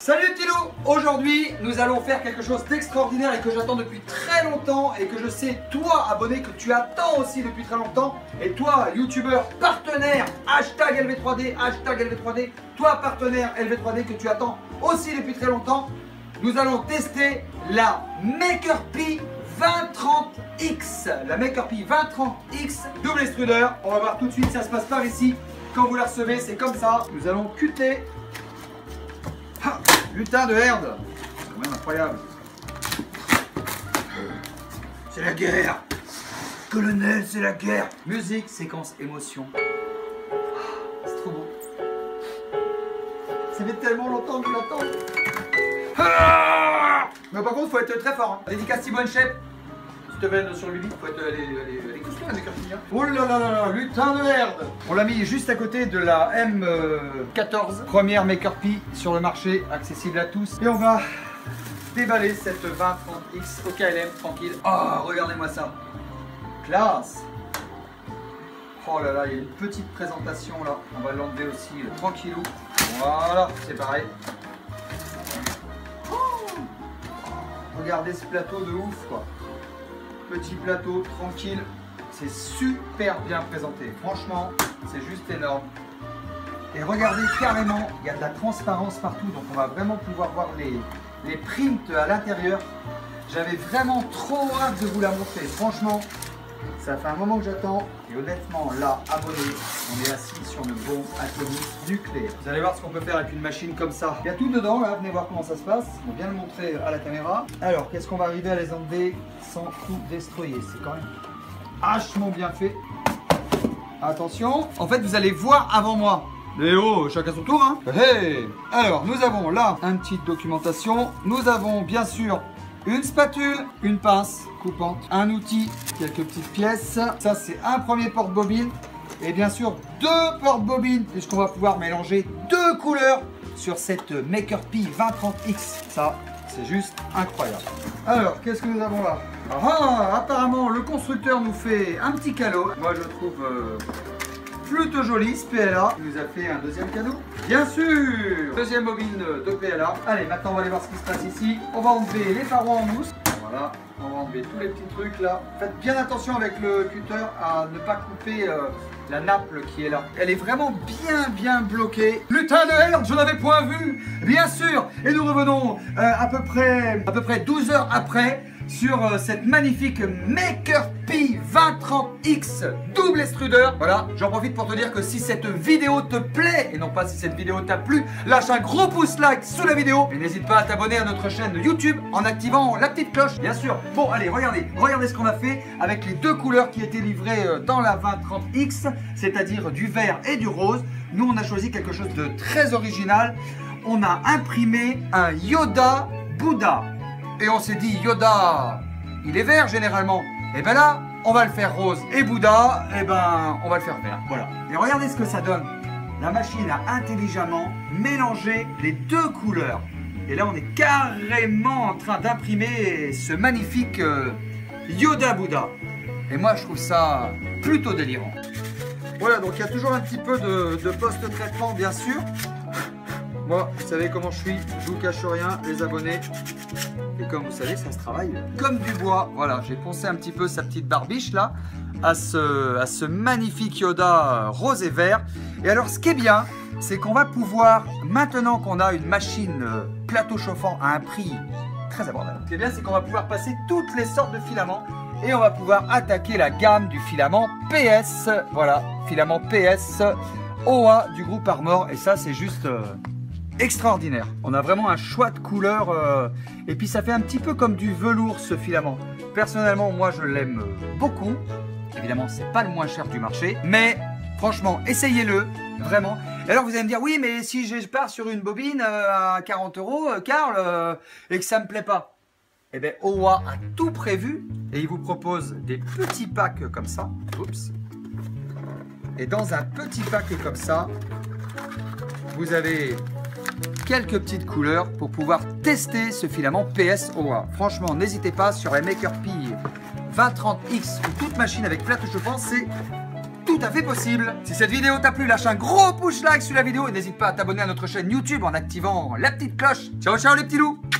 Salut les petits loups. Aujourd'hui, nous allons faire quelque chose d'extraordinaire et que j'attends depuis très longtemps et que je sais, toi, abonné, que tu attends aussi depuis très longtemps. Et toi, youtubeur, partenaire, hashtag LV3D, toi, partenaire LV3D que tu attends aussi depuis très longtemps. Nous allons tester la MakerPi 2030X. La MakerPi 2030X double extruder. On va voir tout de suite, ça se passe par ici. Quand vous la recevez, c'est comme ça. Nous allons cutter. Ah, lutin de herde. C'est quand même incroyable. C'est la guerre. Colonel, c'est la guerre. Musique, séquence, émotion. C'est trop beau. Ça fait tellement longtemps que je l'attends. Ah, mais par contre, faut être très fort. Hein. Dédicace Simone Shep. Petite veine sur le bibi. Faut être les costumes avec un. Oh là là là là, lutin de herde. On l'a mis juste à côté de la M14. Première MakerPi sur le marché, accessible à tous. Et on va déballer cette 2030X au KLM tranquille. Oh, regardez-moi ça. Classe. Oh là là, il y a une petite présentation là. On va l'enlever aussi tranquillou. Voilà, c'est pareil. Regardez ce plateau de ouf quoi. Petit plateau tranquille, c'est super bien présenté. Franchement, c'est juste énorme. Et regardez carrément, il y a de la transparence partout, donc on va vraiment pouvoir voir les prints à l'intérieur. J'avais vraiment trop hâte de vous la montrer. Franchement, ça fait un moment que j'attends. Et honnêtement, là, abonné, on est assis sur une bombe atomique nucléaire. Vous allez voir ce qu'on peut faire avec une machine comme ça. Il y a tout dedans, là, venez voir comment ça se passe. On va bien le montrer à la caméra. Alors, qu'est-ce qu'on va arriver à les enlever sans tout destroyer? C'est quand même vachement bien fait. Attention. En fait, vous allez voir avant moi. Mais oh, chacun son tour, hein. Hey. Alors, nous avons là une petite documentation. Nous avons bien sûr une spatule, une pince coupante, un outil, quelques petites pièces. Ça, c'est un premier porte-bobine. Et bien sûr, deux porte-bobines, puisqu'on va pouvoir mélanger deux couleurs sur cette MakerPi 2030X. Ça, c'est juste incroyable. Alors, qu'est-ce que nous avons là? Ah, apparemment, le constructeur nous fait un petit cadeau. Moi, je trouve plutôt joli ce PLA. Il nous a fait un deuxième cadeau. Bien sûr, deuxième bobine de PLA. Allez, maintenant, on va aller voir ce qui se passe ici. On va enlever les parois en mousse. Voilà, on va enlever tous les petits trucs là. Faites bien attention avec le cutter à ne pas couper la nappe qui est là. Elle est vraiment bien bloquée. Lutin de herde, je n'avais point vu, bien sûr. Et nous revenons à peu près 12 heures après sur cette magnifique MakerPi 2030X double extruder. Voilà, j'en profite pour te dire que si cette vidéo te plaît, et non pas si cette vidéo t'a plu, lâche un gros pouce like sous la vidéo. Et n'hésite pas à t'abonner à notre chaîne YouTube en activant la petite cloche, bien sûr. Bon, allez, regardez ce qu'on a fait avec les deux couleurs qui étaient livrées dans la 2030X, c'est-à-dire du vert et du rose. Nous, on a choisi quelque chose de très original. On a imprimé un Yoda Bouddha. Et on s'est dit, Yoda, il est vert généralement. Et ben là, on va le faire rose. Et Bouddha, et ben, on va le faire vert. Voilà. Et regardez ce que ça donne. La machine a intelligemment mélangé les deux couleurs. Et là, on est carrément en train d'imprimer ce magnifique Yoda Bouddha. Et moi, je trouve ça plutôt délirant. Voilà, donc il y a toujours un petit peu de post-traitement, bien sûr. Moi, vous savez comment je suis, je vous cache rien, les abonnés. Et comme vous savez, ça se travaille comme du bois. Voilà, j'ai poncé un petit peu sa petite barbiche là à ce magnifique Yoda rose et vert. Et alors, ce qui est bien, c'est qu'on va pouvoir, maintenant qu'on a une machine plateau chauffant à un prix très abordable, ce qui est bien, c'est qu'on va pouvoir passer toutes les sortes de filaments et on va pouvoir attaquer la gamme du filament PS. Voilà, filament PS OA du groupe Armor. Et ça, c'est juste extraordinaire. On a vraiment un choix de couleurs et puis ça fait un petit peu comme du velours ce filament. Personnellement, moi je l'aime beaucoup. Évidemment, c'est pas le moins cher du marché, mais franchement, essayez-le vraiment. Et alors vous allez me dire, oui, mais si je pars sur une bobine à 40 €, Karl, et que ça me plaît pas, eh bien OA a tout prévu et il vous propose des petits packs comme ça. Oups. Et dans un petit pack comme ça, vous avez quelques petites couleurs pour pouvoir tester ce filament PS OA. Franchement, n'hésitez pas sur la MakerPi 2030X ou toute machine avec plateau chauffant, c'est tout à fait possible. Si cette vidéo t'a plu, lâche un gros push like sur la vidéo et n'hésite pas à t'abonner à notre chaîne YouTube en activant la petite cloche. Ciao ciao les petits loups.